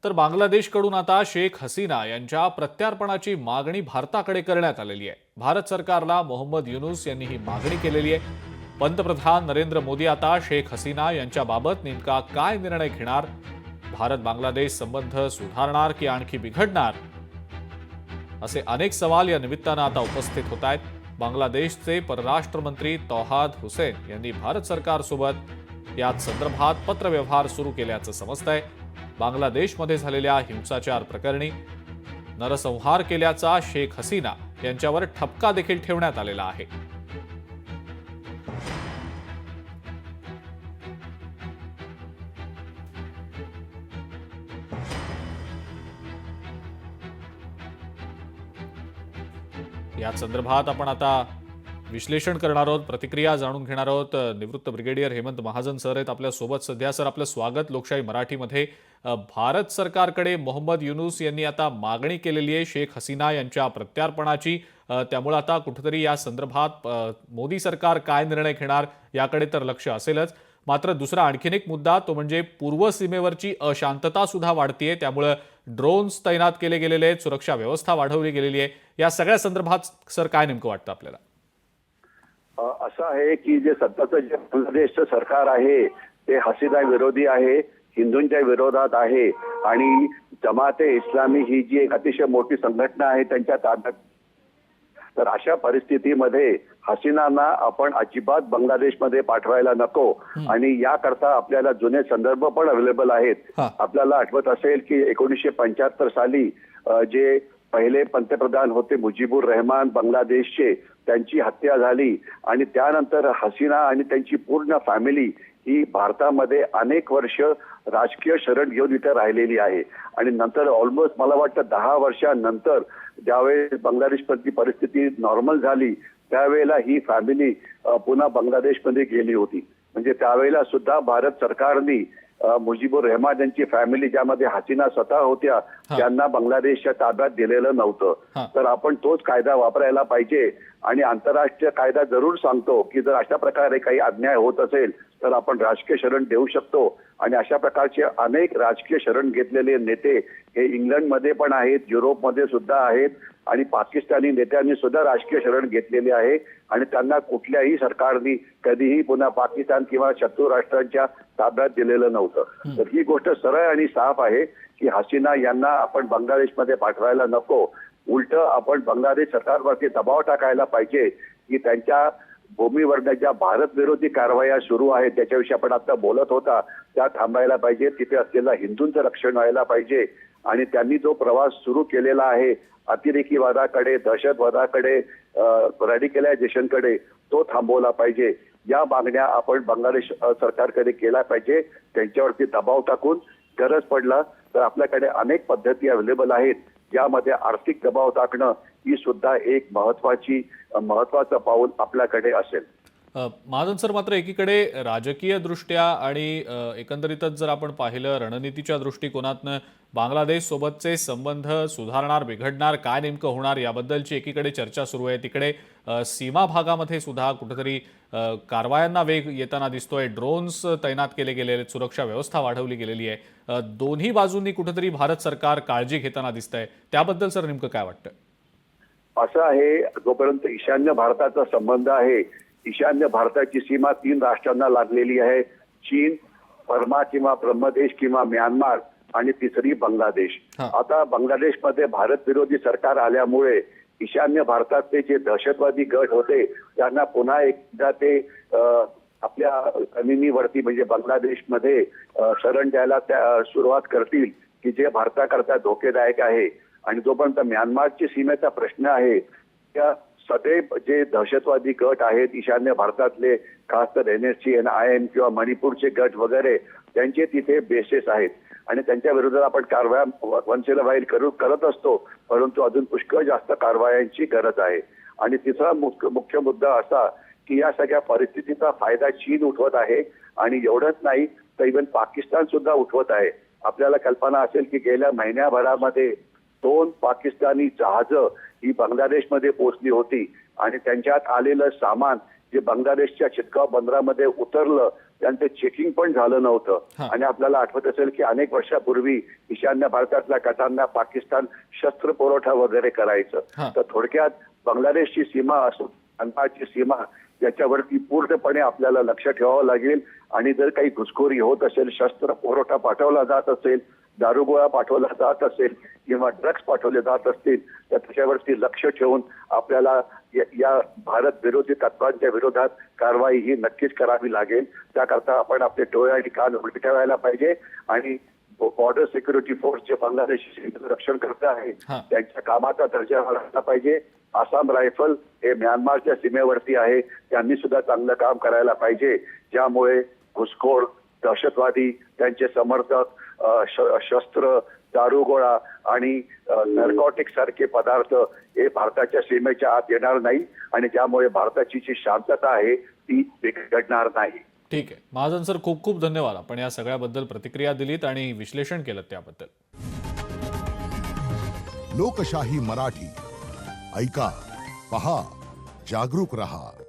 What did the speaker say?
तर बांगलादेशकडून आता शेख हसीना यांच्या प्रत्यार्पणाची मागणी भारताकडे करण्यात आलेली आहे। भारत सरकारला मोहम्मद युनूस यांनी ही मागणी केलेली आहे। पंतप्रधान नरेंद्र मोदी आता शेख हसीना यांच्याबाबत नेमका काय निर्णय घेणार? भारत बांगलादेश संबंध सुधारणार की आणखी बिघडणार, असे अनेक सवाल या निमित्तानं आता उपस्थित होत आहेत। बांगलादेशचे परराष्ट्र मंत्री तौहाद हुसेन यांनी भारत सरकारसोबत याच संदर्भात पत्रव्यवहार सुरू केल्याचं समजतंय। बांगलादेशमध्ये झालेल्या हिंसाचार प्रकरणी नरसंहार केल्याचा शेख हसीना यांच्यावर ठपका देखील ठेवण्यात आलेला आहे। या संदर्भात आपण आता विश्लेषण करणार आहोत, प्रतिक्रिया जाणून घेणार आहोत। निवृत्त ब्रिगेडियर हेमंत महाजन सर आहेत आपल्या सोबत सध्या। सर, आपलं स्वागत लोकशाही मराठीमध्ये। भारत सरकारकडे मोहम्मद युनूस यांनी आता मागणी केलेली आहे शेख हसीना यांच्या प्रत्यार्पणाची। त्यामुळे आता कुठेतरी या संदर्भात मोदी सरकार काय निर्णय घेणार याकडे तर लक्ष असेलच। मात्र दुसरा आणखीन एक मुद्दा तो म्हणजे पूर्व सीमेवरची अशांतता सुद्धा वाढतीये। त्यामुळे ड्रोन्स तैनात केले गेलेले आहेत, सुरक्षा व्यवस्था वाढवली गेलेली आहे। या सगळ्या संदर्भात सर काय नेमकं वाटतं आपल्याला? असं आहे की जे सध्याचं जे बांगलादेशचं सरकार आहे ते हसीना विरोधी आहे, हिंदूंच्या विरोधात आहे आणि जमाते इस्लामी ही जी एक अतिशय मोठी संघटना आहे त्यांच्या ताब्यात। तर अशा परिस्थितीमध्ये हसीनांना आपण अजिबात बांगलादेशमध्ये पाठवायला नको आणि याकरता आपल्याला जुने संदर्भ पण अवेलेबल आहेत। आपल्याला आठवत असेल की 1975 साली जे पहिले पंतप्रधान होते मुजीबुर रहमान बांगलादेशचे, त्यांची हत्या झाली आणि त्यानंतर हसीना आणि त्यांची पूर्ण फॅमिली ही भारतामध्ये अनेक वर्ष राजकीय शरण घेऊन इथे राहिलेली आहे आणि नंतर ऑलमोस्ट मला वाटतं 10 वर्षांनंतर ज्यावेळेस बांगलादेशमधली परिस्थिती नॉर्मल झाली त्यावेळेला ही फॅमिली पुन्हा बांगलादेशमध्ये गेली होती। म्हणजे त्यावेळेला सुद्धा भारत सरकारने मुजीबुर रहमान यांची फॅमिली ज्यामध्ये हसीना स्वतः होत्या त्यांना बांगलादेशच्या ताब्यात दिलेलं नव्हतं। तर आपण तोच कायदा वापरायला पाहिजे आणि आंतरराष्ट्रीय कायदा जरूर सांगतो की जर अशा प्रकारे काही अन्याय होत असेल तर आपण राजकीय शरण देऊ शकतो आणि अशा प्रकारचे अनेक राजकीय शरण घेतलेले नेते हे इंग्लंडमध्ये पण आहेत, युरोपमध्ये सुद्धा आहेत आणि पाकिस्तानी नेत्यांनी सुद्धा राजकीय शरण घेतलेले आहे आणि त्यांना कुठल्याही सरकारने कधीही पुन्हा पाकिस्तान किंवा शत्रू राष्ट्रांच्या ताब्यात दिलेलं नव्हतं। तर ही गोष्ट सरळ आणि साफ आहे की हसीना यांना आपण बांगलादेशमध्ये पाठवायला नको, उलट आपण बांगलादेश सरकारवरती दबाव टाकायला पाहिजे की त्यांच्या भूमीवर ज्या भारत विरोधी कारवाया सुरू आहेत त्याच्याविषयी आपण आता बोलत होता त्या थांबायला पाहिजे। तिथे असलेल्या हिंदूंचं रक्षण व्हायला पाहिजे आणि त्यांनी जो प्रवास सुरू केलेला आहे अतिरेकीवादाकडे, दहशतवादाकडे, रॅडिकलायझेशनकडे, तो थांबवला पाहिजे। या मागण्या आपण बांगलादेश सरकारकडे केल्या पाहिजे, त्यांच्यावरती दबाव टाकून गरज पडला तर आपल्याकडे अनेक पद्धती अवेलेबल आहेत ज्यामध्ये आर्थिक दबाव टाकणं ही सुद्धा एक महत्वाचं पाऊल आपल्याकडे असेल। महाजन सर, मात्र एकीकडे राजकीय दृष्ट्या आणि एकंदरीतच जर आपण पाहिलं रणनीतीच्या दृष्टिकोनातनं बांगलादेश सोबतचे संबंध सुधारणार बिघडणार काय नेमकं होणार याबद्दलची एकीकडे चर्चा सुरू आहे। तिकडे सीमा भागामध्ये सुद्धा कुठेतरी कारवायांना वेग येताना दिसतोय, ड्रोन्स तैनात केले गेले आहेत, सुरक्षा व्यवस्था वाढवली गेलेली आहे। दोन्ही बाजूंनी कुठेतरी भारत सरकार काळजी घेताना दिसतंय, त्याबद्दल सर नेमकं काय वाटतं? असं आहे, जोपर्यंत ईशान्य भारताचा संबंध आहे, ईशान्य भारताची सीमा 3 राष्ट्रांना लागलेली आहे, चीन, बर्मा किंवा ब्रह्मदेश किंवा म्यानमार आणि तिसरी बांगलादेश। आता बांगलादेशमध्ये भारत विरोधी सरकार आल्यामुळे ईशान्य भारतातले जे दहशतवादी गट होते त्यांना पुन्हा एकदा ते आपल्या जमिनीवरती म्हणजे बांगलादेशमध्ये शरण द्यायला सुरुवात करतील की जे भारताकरता धोकेदायक आहे। आणि जोपर्यंत म्यानमारची सीमेचा प्रश्न आहे त्या सदैव जे दहशतवादी गट आहेत ईशान्य भारतातले, खास तर NSCN-IM किंवा मणिपूरचे गट वगैरे, त्यांचे तिथे बेसेस आहेत आणि त्यांच्या विरोधात आपण कारवाया वनसेला बाहेर करत असतो, परंतु अजून पुष्कळ जास्त कारवायांची गरज आहे। आणि तिसरा मुख्य मुद्दा असा की या सगळ्या परिस्थितीचा फायदा चीन उठवत आहे आणि एवढंच नाही तर इव्हन पाकिस्तान सुद्धा उठवत आहे। आपल्याला कल्पना असेल की गेल्या महिन्याभरामध्ये 2 पाकिस्तानी जहाजं ही बांगलादेशमध्ये पोहोचली होती आणि त्यांच्यात आलेलं सामान जे बांगलादेशच्या चितगाव बंदरामध्ये उतरलं त्यांचं चेकिंग पण झालं नव्हतं. हा. आणि आपल्याला आठवत असेल की अनेक वर्षापूर्वी ईशान्य भारतातल्या गटांना पाकिस्तान शस्त्र पुरवठा वगैरे करायचं. हा. तर थोडक्यात बांगलादेशची सीमा असो, म्यानमारची सीमा, याच्यावरती पूर्णपणे आपल्याला लक्ष ठेवावं लागेल. आणि जर काही घुसखोरी होत असेल, शस्त्र पुरवठा पाठवला जात असेल, दारुगोळा पाठवला जात असेल किंवा ड्रग्ज पाठवले जात असतील, तर त्याच्यावरती लक्ष ठेवून आपल्याला या भारत विरोधी तत्वांच्या विरोधात कारवाई ही नक्कीच करावी लागेल. त्याकरता आपण आपले डोळे आणि कान उघडे ठेवायला पाहिजे. आणि बॉर्डर सिक्युरिटी फोर्स जे बांगलादेशी सीमेचं रक्षण करत आहे, हा. त्यांच्या कामाचा दर्जा वाढवला पाहिजे. आसाम रायफल हे म्यानमारच्या सीमेवरती आहे, त्यांनी सुद्धा चांगलं काम करायला पाहिजे, ज्यामुळे घुसखोर, दहशतवादी, त्यांचे समर्थक, शस्त्र, दारुगोळा आणि नर्कॉटिक सारखे पदार्थ हे भारताच्या सीमेच्या आत येणार नाही आणि ज्यामुळे भारताची जी शांतता आहे ती बिघडणार नाही. ठीक आहे महाजन सर, खूप खूप धन्यवाद. आपण या सगळ्याबद्दल प्रतिक्रिया दिलीत आणि विश्लेषण केलं त्याबद्दल. लोकशाही मराठी ऐका, पहा, जागरूक रहा.